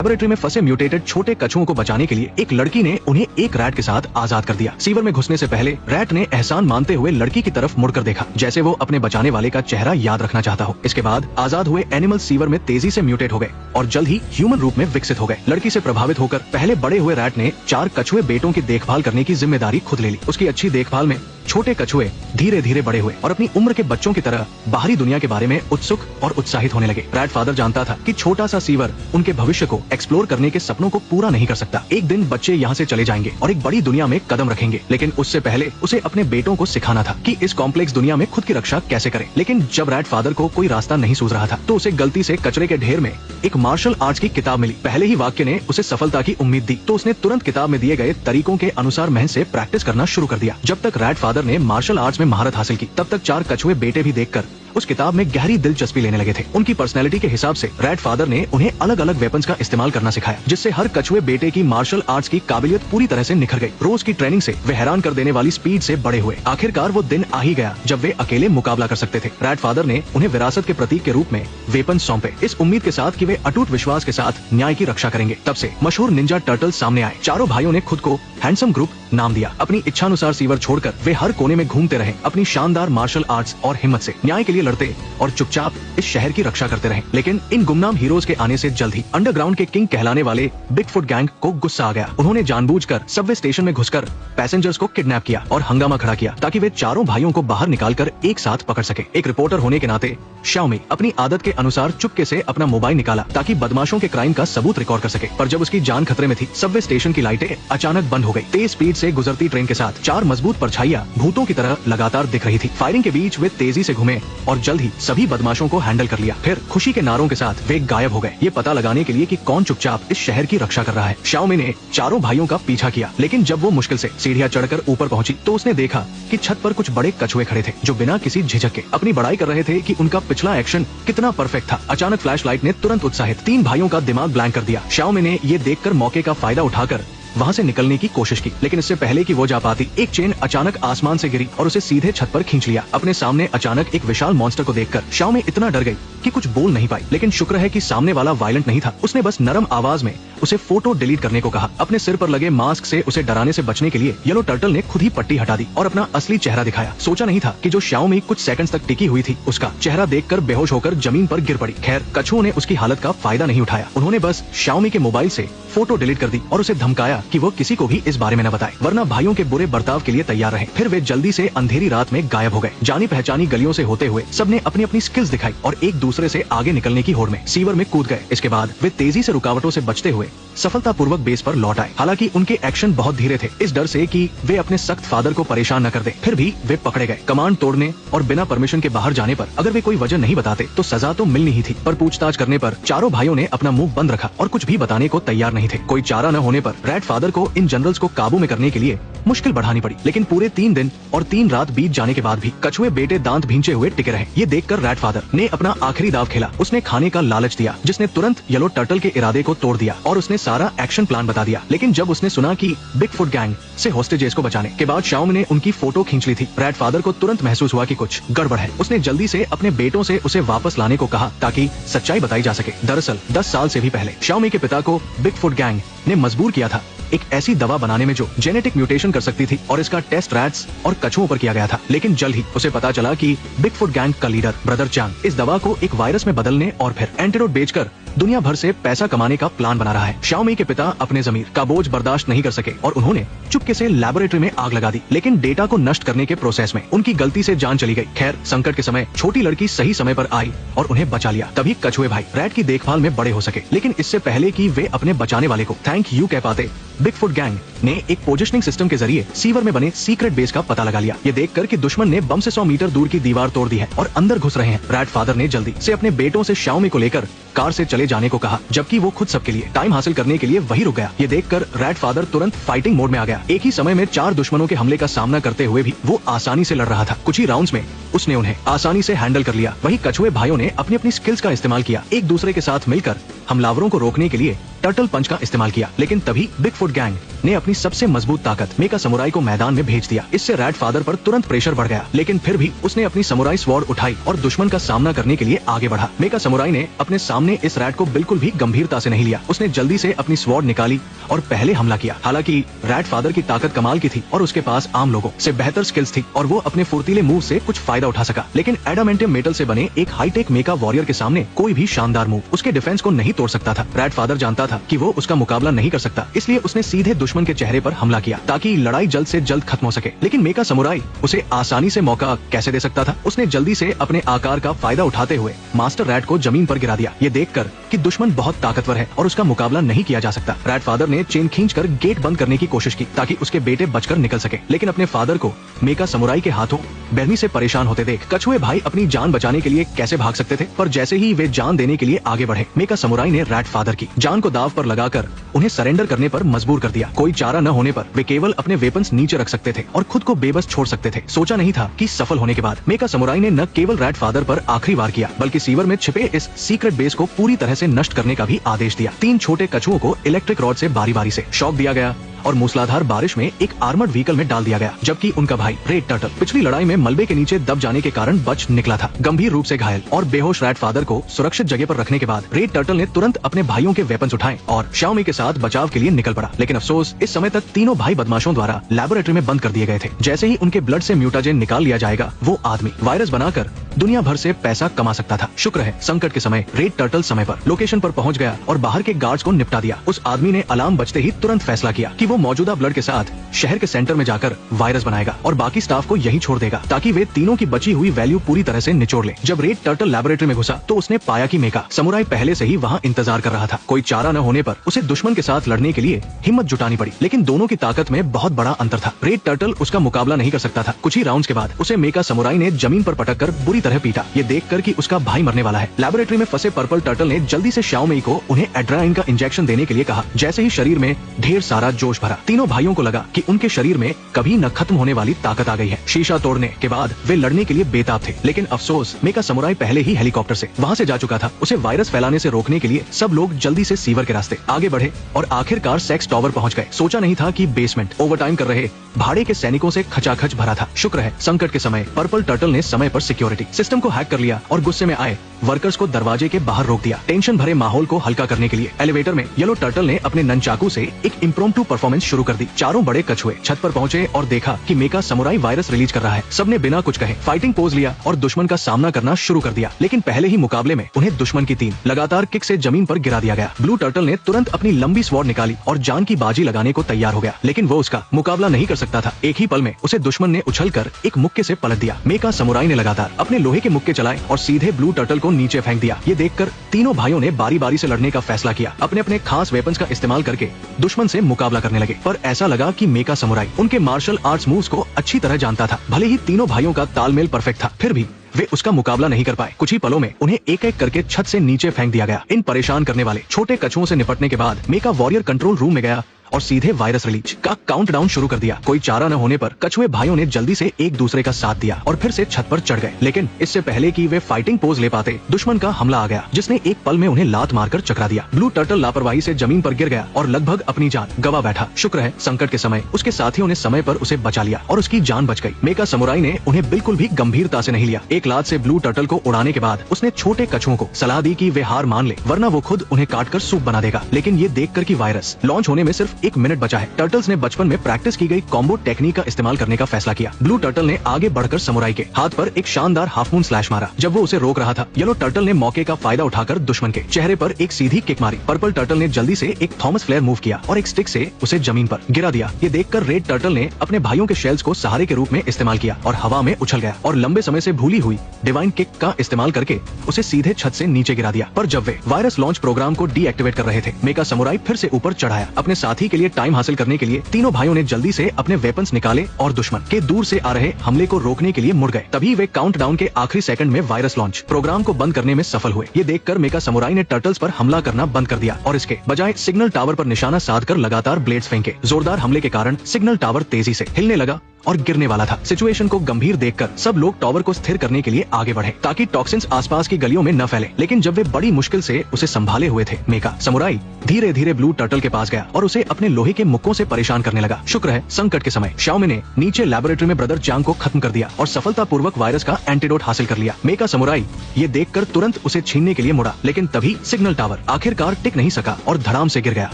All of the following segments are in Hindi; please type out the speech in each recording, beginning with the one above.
लेबोरेटरी में फंसे म्यूटेटेड छोटे कछुओं को बचाने के लिए एक लड़की ने उन्हें एक रैट के साथ आजाद कर दिया। सीवर में घुसने से पहले रैट ने एहसान मानते हुए लड़की की तरफ मुड़कर देखा, जैसे वो अपने बचाने वाले का चेहरा याद रखना चाहता हो। इसके बाद आजाद हुए एनिमल सीवर में तेजी से म्यूटेट हो गए और जल्द ही ह्यूमन रूप में विकसित हो गए। लड़की से प्रभावित होकर पहले बड़े हुए रैट ने 4 कछुए बेटों की देखभाल करने की जिम्मेदारी खुद ले ली। उसकी अच्छी देखभाल में छोटे कछुए धीरे धीरे बड़े हुए और अपनी उम्र के बच्चों की तरह बाहरी दुनिया के बारे में उत्सुक और उत्साहित होने लगे। रैट फादर जानता था कि छोटा सा सीवर उनके भविष्य को एक्सप्लोर करने के सपनों को पूरा नहीं कर सकता। एक दिन बच्चे यहाँ से चले जाएंगे और एक बड़ी दुनिया में कदम रखेंगे, लेकिन उससे पहले उसे अपने बेटों को सिखाना था कि इस कॉम्प्लेक्स दुनिया में खुद की रक्षा कैसे करें। लेकिन जब रैट फादर को कोई रास्ता नहीं सूझ रहा था तो उसे गलती से कचरे के ढेर में एक मार्शल आर्ट्स की किताब मिली। पहले ही वाक्य ने उसे सफलता की उम्मीद दी तो उसने तुरंत किताब में दिए गए तरीकों के अनुसार मेहनत से प्रैक्टिस करना शुरू कर दिया। जब तक रैट फादर ने मार्शल आर्ट्स में महारत हासिल की, तब तक 4 कछुए बेटे भी देखकर उस किताब में गहरी दिलचस्पी लेने लगे थे। उनकी पर्सनैलिटी के हिसाब से रैट फादर ने उन्हें अलग अलग वेपन्स का इस्तेमाल करना सिखाया, जिससे हर कछुए बेटे की मार्शल आर्ट्स की काबिलियत पूरी तरह से निखर गई। रोज की ट्रेनिंग से वे हैरान कर देने वाली स्पीड से बड़े हुए। आखिरकार वो दिन आ ही गया जब वे अकेले मुकाबला कर सकते थे। रैट फादर ने उन्हें विरासत के प्रतीक के रूप में वेपन सौंपे, इस उम्मीद के साथ कि वे अटूट विश्वास के साथ न्याय की रक्षा करेंगे। तब से मशहूर निंजा टर्टल सामने आए। चारों भाइयों ने खुद को हैंडसम ग्रुप नाम दिया। अपनी इच्छानुसार सीवर छोड़कर वे हर कोने में घूमते रहे, अपनी शानदार मार्शल आर्ट्स और हिम्मत से न्याय के लिए लड़ते और चुपचाप इस शहर की रक्षा करते रहे। लेकिन इन गुमनाम हीरोज के आने से जल्द ही अंडरग्राउंड के किंग कहलाने वाले बिगफुट गैंग को गुस्सा आ गया। उन्होंने जानबूझकर सबवे स्टेशन में घुसकर पैसेंजर्स को किडनैप किया और हंगामा खड़ा किया ताकि वे चारों भाइयों को बाहर निकालकर एक साथ पकड़ सके। एक रिपोर्टर होने के नाते शाओमी अपनी आदत के अनुसार चुपके से अपना मोबाइल निकाला ताकि बदमाशों के क्राइम का सबूत रिकॉर्ड कर सके। पर जब उसकी जान खतरे में थी, सबवे स्टेशन की लाइटें अचानक बंद हो गई। तेज स्पीड से गुजरती ट्रेन के साथ 4 मजबूत परछाइयां भूतों की तरह लगातार दिख रही थी। फायरिंग के बीच वे तेजी से घूमे और जल्द ही सभी बदमाशों को हैंडल कर लिया। फिर खुशी के नारों के साथ वे गायब हो गए, ये पता लगाने के लिए कि कौन चुपचाप इस शहर की रक्षा कर रहा है। शाओमी ने चारों भाइयों का पीछा किया, लेकिन जब वो मुश्किल से सीढ़ियां चढ़कर ऊपर पहुंची तो उसने देखा कि छत पर कुछ बड़े कछुए खड़े थे जो बिना किसी झिझक के अपनी बड़ाई कर रहे थे कि उनका पिछला एक्शन कितना परफेक्ट था। अचानक फ्लैशलाइट ने तुरंत उत्साहित 3 भाइयों का दिमाग ब्लैंक कर दिया। शाओमी ने ये देखकर मौके का फायदा उठाकर वहाँ से निकलने की कोशिश की, लेकिन इससे पहले कि वो जा पाती, एक चेन अचानक आसमान से गिरी और उसे सीधे छत पर खींच लिया। अपने सामने अचानक एक विशाल मॉन्स्टर को देखकर शाओमी इतना डर गई कि कुछ बोल नहीं पाई। लेकिन शुक्र है कि सामने वाला वायलेंट नहीं था। उसने बस नरम आवाज में उसे फोटो डिलीट करने को कहा। अपने सिर पर लगे मास्क से उसे डराने से बचने के लिए येलो टर्टल ने खुद ही पट्टी हटा दी और अपना असली चेहरा दिखाया। सोचा नहीं था कि जो शाओमी कुछ सेकंड्स तक टिकी हुई थी, उसका चेहरा देखकर बेहोश होकर जमीन पर गिर पड़ी। खैर, कछुओं ने उसकी हालत का फायदा नहीं उठाया। उन्होंने बस शाओमी के मोबाइल से फोटो डिलीट कर दी और उसे धमकाया कि वो किसी को भी इस बारे में न बताए, वरना भाइयों के बुरे बर्ताव के लिए तैयार रहे। फिर वे जल्दी से अंधेरी रात में गायब हो गए। जानी पहचानी गलियों से होते हुए सबने अपनी अपनी स्किल्स दिखाई और एक दूसरे से आगे निकलने की होड़ में सीवर में कूद गए। इसके बाद वे तेजी से रुकावटों से बचते हुए सफलतापूर्वक बेस पर लौट आए। हालांकि उनके एक्शन बहुत धीरे थे, इस डर से कि वे अपने सख्त फादर को परेशान न कर दें। फिर भी वे पकड़े गए। कमांड तोड़ने और बिना परमिशन के बाहर जाने पर अगर वे कोई वजह नहीं बताते तो सजा तो मिलनी ही थी। पर पूछताछ करने पर चारों भाइयों ने अपना मुंह बंद रखा और कुछ भी बताने को तैयार नहीं थे। कोई चारा न होने पर रैट फादर को इन जनरल्स को काबू में करने के लिए मुश्किल बढ़ानी पड़ी। लेकिन पूरे 3 दिन और 3 रात बीत जाने के बाद भी कछुए बेटे दांत भींचे हुए टिके रहे। ये देखकर रैट फादर ने अपना आखिरी दाव खेला। उसने खाने का लालच दिया, जिसने तुरंत येलो टर्टल के इरादे को तोड़ दिया और उसने सारा एक्शन प्लान बता दिया। लेकिन जब उसने सुना कि बिगफुट गैंग से होस्टेजेस को बचाने के बाद शाओमी ने उनकी फोटो खींच ली थी, रैट फादर को तुरंत महसूस हुआ कि कुछ गड़बड़ है। उसने जल्दी से अपने बेटों से उसे वापस लाने को कहा ताकि सच्चाई बताई जा सके। दरअसल 10 साल से भी पहले शाओमी के पिता को बिगफुट गैंग ने मजबूर किया था एक ऐसी दवा बनाने में जो जेनेटिक म्यूटेशन कर सकती थी और इसका टेस्ट रैट्स और कछुओं पर किया गया था। लेकिन जल्द ही उसे पता चला कि बिगफुट गैंग का लीडर ब्रदर चांग इस दवा को एक वायरस में बदलने और फिर एंटीडोट बेचकर दुनिया भर से पैसा कमाने का प्लान बना रहा है। शाओमी के पिता अपने जमीर का बोझ बर्दाश्त नहीं कर सके और उन्होंने चुपके से लैबोरेटरी में आग लगा दी। लेकिन डेटा को नष्ट करने के प्रोसेस में उनकी गलती से जान चली गई। खैर, संकट के समय छोटी लड़की सही समय पर आई और उन्हें बचा लिया। तभी कछुए भाई रैट की देखभाल में बड़े हो सके। लेकिन इससे पहले कि वे अपने बचाने वाले को थैंक यू कह पाते, बिगफुट गैंग ने एक पोजिशनिंग सिस्टम के जरिए सीवर में बने सीक्रेट बेस का पता लगा लिया। ये देखकर कि दुश्मन ने बम से 100 मीटर दूर की दीवार तोड़ दी है और अंदर घुस रहे हैं, रैट फादर ने जल्दी से अपने बेटों से शाओमी को लेकर कार से चले जाने को कहा, जबकि वो खुद सबके लिए टाइम हासिल करने के लिए वही रुक गया। ये देखकर रैट फादर तुरंत फाइटिंग मोड में आ गया। एक ही समय में 4 दुश्मनों के हमले का सामना करते हुए भी वो आसानी से लड़ रहा था। कुछ ही राउंड्स में उसने उन्हें आसानी से हैंडल कर लिया। वही कछुए भाइयों ने अपनी अपनी स्किल्स का इस्तेमाल किया, एक दूसरे के साथ मिलकर हमलावरों को रोकने के लिए टर्टल पंच का इस्तेमाल किया। लेकिन तभी बिगफुट गैंग ने अपनी सबसे मजबूत ताकत मेका समुराई को मैदान में भेज दिया। इससे रैट फादर पर तुरंत प्रेशर बढ़ गया। लेकिन फिर भी उसने अपनी समुराई स्वॉर्ड उठाई और दुश्मन का सामना करने के लिए आगे बढ़ा। मेका समुराई ने अपने सामने सामने इस रैट को बिल्कुल भी गंभीरता से नहीं लिया। उसने जल्दी से अपनी स्वॉर्ड निकाली और पहले हमला किया। हालांकि रैट फादर की ताकत कमाल की थी और उसके पास आम लोगों से बेहतर स्किल्स थी और वो अपने फुर्तीले मूव से कुछ फायदा उठा सका। लेकिन एडामेंटियम मेटल से बने एक हाईटेक मेका वॉरियर के सामने कोई भी शानदार मूव उसके डिफेंस को नहीं तोड़ सकता था। रैट फादर जानता था कि वो उसका मुकाबला नहीं कर सकता, इसलिए उसने सीधे दुश्मन के चेहरे पर हमला किया ताकि लड़ाई जल्द से जल्द खत्म हो सके। लेकिन मेका समुराई उसे आसानी से मौका कैसे दे सकता था। उसने जल्दी से अपने आकार का फायदा उठाते हुए मास्टर रैट को जमीन पर गिरा दिया। ये देखकर कि दुश्मन बहुत ताकतवर है और उसका मुकाबला नहीं किया जा सकता, रैट फादर ने चेन खींचकर गेट बंद करने की कोशिश की ताकि उसके बेटे बचकर निकल सके। लेकिन अपने फादर को मेका समुराई के हाथों बेरहमी से परेशान होते देख कछुए भाई अपनी जान बचाने के लिए कैसे भाग सकते थे, पर जैसे ही वे जान देने के लिए आगे बढ़े, मेका समुराई ने रैट फादर की जान को दाव पर लगाकर उन्हें सरेंडर करने पर मजबूर कर दिया। कोई चारा न होने पर वे केवल अपने वेपन्स नीचे रख सकते थे और खुद को बेबस छोड़ सकते थे। सोचा नहीं था कि सफल होने के बाद मेका समुराई ने न केवल रैट फादर पर आखिरी वार किया बल्कि सीवर में छिपे इस सीक्रेट बेस को पूरी तरह से नष्ट करने का भी आदेश दिया। 3 छोटे कछुओं को इलेक्ट्रिक रॉड से बारी बारी से शॉक दिया गया और मूसलाधार बारिश में एक आर्मर्ड व्हीकल में डाल दिया गया, जबकि उनका भाई रेड टर्टल पिछली लड़ाई में मलबे के नीचे दब जाने के कारण बच निकला था। गंभीर रूप से घायल और बेहोश रैट फादर को सुरक्षित जगह पर रखने के बाद रेड टर्टल ने तुरंत अपने भाइयों के वेपन्स उठाए और शाओमी के साथ बचाव के लिए निकल पड़ा। लेकिन अफसोस, इस समय तक तीनों भाई बदमाशों द्वारा लैबोरेटरी में बंद कर दिए गए थे। जैसे ही उनके ब्लड से म्यूटाजेन निकाल लिया जाएगा, वो आदमी वायरस बनाकर दुनिया भर से पैसा कमा सकता था। शुक्र है संकट के समय रेड टर्टल समय पर लोकेशन पर पहुंच गया और बाहर के गार्ड्स को निपटा दिया। उस आदमी ने अलार्म बजते ही तुरंत फैसला किया कि वो मौजूदा ब्लड के साथ शहर के सेंटर में जाकर वायरस बनाएगा और बाकी स्टाफ को यहीं छोड़ देगा ताकि वे तीनों की बची हुई वैल्यू पूरी तरह से निचोड़ ले। जब रेड टर्टल लैबोरेटरी में घुसा तो उसने पाया कि मेका समुराई पहले से ही वहाँ इंतजार कर रहा था। कोई चारा न होने पर उसे दुश्मन के साथ लड़ने के लिए हिम्मत जुटानी पड़ी, लेकिन दोनों की ताकत में बहुत बड़ा अंतर था। रेड टर्टल उसका मुकाबला नहीं कर सकता था। कुछ ही राउंड्स के बाद उसे मेका समुराई ने जमीन पर पटक कर बुरी तरह पीटा, ये देखकर कि उसका भाई मरने वाला है। लैबोरेटरी में फंसे पर्पल टर्टल ने जल्दी से शाओमेई को उन्हें एड्रेनालिन का इंजेक्शन देने के लिए कहा। जैसे ही शरीर में ढेर सारा जोश भरा, तीनों भाइयों को लगा कि उनके शरीर में कभी न खत्म होने वाली ताकत आ गई है। शीशा तोड़ने के बाद वे लड़ने के लिए बेताब थे, लेकिन अफसोस मेका समुराई पहले ही हेलीकॉप्टर से वहाँ से जा चुका था। उसे वायरस फैलाने से रोकने के लिए सब लोग जल्दी से सीवर के रास्ते आगे बढ़े और आखिरकार सेक्स टावर पहुँच गए। सोचा नहीं था कि बेसमेंट ओवरटाइम कर रहे भाड़े के सैनिकों से खचाखच भरा था। शुक्र है संकट के समय पर्पल टर्टल ने समय पर सिक्योरिटी सिस्टम को हैक कर लिया और गुस्से में आए वर्कर्स को दरवाजे के बाहर रोक दिया। टेंशन भरे माहौल को हल्का करने के लिए एलिवेटर में येलो टर्टल ने अपने ननचाकू से एक इम्प्रोम्प्टू परफॉर्मेंस शुरू कर दी। चारों बड़े कछुए छत पर पहुंचे और देखा कि मेका समुराई वायरस रिलीज कर रहा है। सबने बिना कुछ कहे फाइटिंग पोज लिया और दुश्मन का सामना करना शुरू कर दिया। लेकिन पहले ही मुकाबले में उन्हें दुश्मन की 3 लगातार किक से जमीन पर गिरा दिया गया। ब्लू टर्टल ने तुरंत अपनी लंबी स्वॉर्ड निकाली और जान की बाजी लगाने को तैयार हो गया, लेकिन वो उसका मुकाबला नहीं कर सकता था। एक ही पल में उसे दुश्मन ने उछलकर एक मुक्के से पलट दिया। मेका समुराई ने लगातार अपने लोहे के मुक्के चलाए और सीधे ब्लू टर्टल को नीचे फेंक दिया। ये देखकर तीनों भाइयों ने बारी बारी से लड़ने का फैसला किया, अपने अपने खास वेपन्स का इस्तेमाल करके दुश्मन से मुकाबला करने लगे। पर ऐसा लगा कि मेका समुराई उनके मार्शल आर्ट्स मूव्स को अच्छी तरह जानता था। भले ही तीनों भाइयों का तालमेल परफेक्ट था, फिर भी वे उसका मुकाबला नहीं कर पाए। कुछ ही पलों में उन्हें एक एक करके छत से नीचे फेंक दिया गया। इन परेशान करने वाले छोटे कछुओं से निपटने के बाद मेका वॉरियर कंट्रोल रूम में गया और सीधे वायरस रिलीज का काउंटडाउन शुरू कर दिया। कोई चारा न होने पर कछुए भाइयों ने जल्दी से एक दूसरे का साथ दिया और फिर से छत पर चढ़ गए। लेकिन इससे पहले कि वे फाइटिंग पोज ले पाते, दुश्मन का हमला आ गया, जिसने एक पल में उन्हें लात मारकर चकरा दिया। ब्लू टर्टल लापरवाही से जमीन पर गिर गया और लगभग अपनी जान गवा बैठा। शुक्र है संकट के समय उसके साथियों ने समय पर उसे बचा लिया और उसकी जान बच गई। मेका समुराई ने उन्हें बिल्कुल भी गंभीरता से नहीं लिया। एक लात से ब्लू टर्टल को उड़ाने के बाद उसने छोटे कछुओं को सलाह दी कि वे हार मान ले, वरना वो खुद उन्हें काटकर सूप बना देगा। लेकिन ये देखकर कि वायरस लॉन्च होने में सिर्फ 1 मिनट बचा है, टर्टल्स ने बचपन में प्रैक्टिस की गई कॉम्बो टेक्निक का इस्तेमाल करने का फैसला किया। ब्लू टर्टल ने आगे बढ़कर समुराई के हाथ पर एक शानदार हाफ मून स्लैश मारा। जब वो उसे रोक रहा था, येलो टर्टल ने मौके का फायदा उठाकर दुश्मन के चेहरे पर एक सीधी किक मारी। पर्पल टर्टल ने जल्दी से एक थॉमस फ्लेयर मूव किया और एक स्टिक से उसे जमीन पर गिरा दिया। ये देखकर रेड टर्टल ने अपने भाइयों के शेल्स को सहारे के रूप में इस्तेमाल किया और हवा में उछल गया और लंबे समय से भूली हुई डिवाइन किक का इस्तेमाल करके उसे सीधे छत से नीचे गिरा दिया। पर जब वे वायरस लॉन्च प्रोग्राम को डीएक्टिवेट कर रहे थे, मेका समुराई फिर से ऊपर चढ़ाया। अपने साथी के लिए टाइम हासिल करने के लिए तीनों भाइयों ने जल्दी से अपने वेपन्स निकाले और दुश्मन के दूर से आ रहे हमले को रोकने के लिए मुड़ गए। तभी वे काउंटडाउन के आखिरी सेकंड में वायरस लॉन्च प्रोग्राम को बंद करने में सफल हुए। ये देखकर मेका समुराई ने टर्टल्स पर हमला करना बंद कर दिया और इसके बजाय सिग्नल टावर पर निशाना साधकर लगातार ब्लेड्स फेंके। जोरदार हमले के कारण सिग्नल टावर तेजी से हिलने लगा और गिरने वाला था। सिचुएशन को गंभीर देखकर सब लोग टॉवर को स्थिर करने के लिए आगे बढ़े ताकि टॉक्सिन्स आसपास की गलियों में न फैले, लेकिन जब वे बड़ी मुश्किल से उसे संभाले हुए थे, मेका समुराई धीरे धीरे ब्लू टर्टल के पास गया और उसे अपने लोहे के मुक्कों से परेशान करने लगा। शुक्र है संकट के समय शाओमी ने नीचे लैबोरेटरी में ब्रदर चांग को खत्म कर दिया और सफलतापूर्वक वायरस का एंटीडोट हासिल कर लिया। मेका समुराई ये देखकर तुरंत उसे छीनने के लिए मुड़ा, लेकिन तभी सिग्नल टावर आखिरकार टिक नहीं सका और धड़ाम से गिर गया।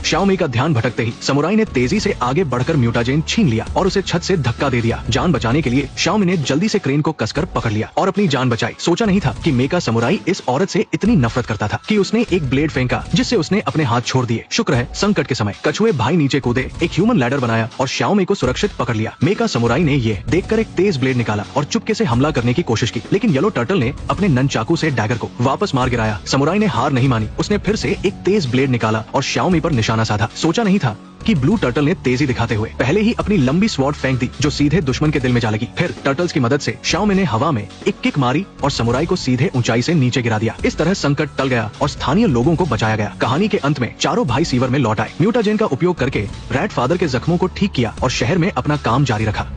शाओमी का ध्यान भटकते ही समुराई ने तेजी से आगे बढ़कर म्यूटाजेन छीन लिया और उसे छत से धक्का दे दिया। जान बचाने के लिए शाओमी ने जल्दी से क्रेन को कसकर पकड़ लिया और अपनी जान बचाई। सोचा नहीं था कि मेका समुराई इस औरत से इतनी नफरत करता था कि उसने एक ब्लेड फेंका जिससे उसने अपने हाथ छोड़ दिए। शुक्र है संकट के समय कछुए भाई नीचे कूदे, एक ह्यूमन लैडर बनाया और शाओमी को सुरक्षित पकड़ लिया। मेका समुराई ने ये देखकर एक तेज ब्लेड निकाला और चुपके से हमला करने की कोशिश की, लेकिन येलो टर्टल ने अपने ननचाकू से डैगर को वापस मार गिराया। समुराई ने हार नहीं मानी, उसने फिर से एक तेज ब्लेड निकाला और शाओमी पर निशाना साधा। सोचा नहीं था कि ब्लू टर्टल ने तेजी दिखाते हुए पहले ही अपनी लंबी स्वॉर्ड फेंक दी जो सीधे दुश्मन के दिल में जा लगी। फिर टर्टल्स की मदद से शाओमी ने हवा में एक किक मारी और समुराई को सीधे ऊंचाई से नीचे गिरा दिया। इस तरह संकट टल गया और स्थानीय लोगों को बचाया गया। कहानी के अंत में चारों भाई सीवर में लौट आए, म्यूटाजेन का उपयोग करके रैट फादर के जख्मों को ठीक किया और शहर में अपना काम जारी रखा।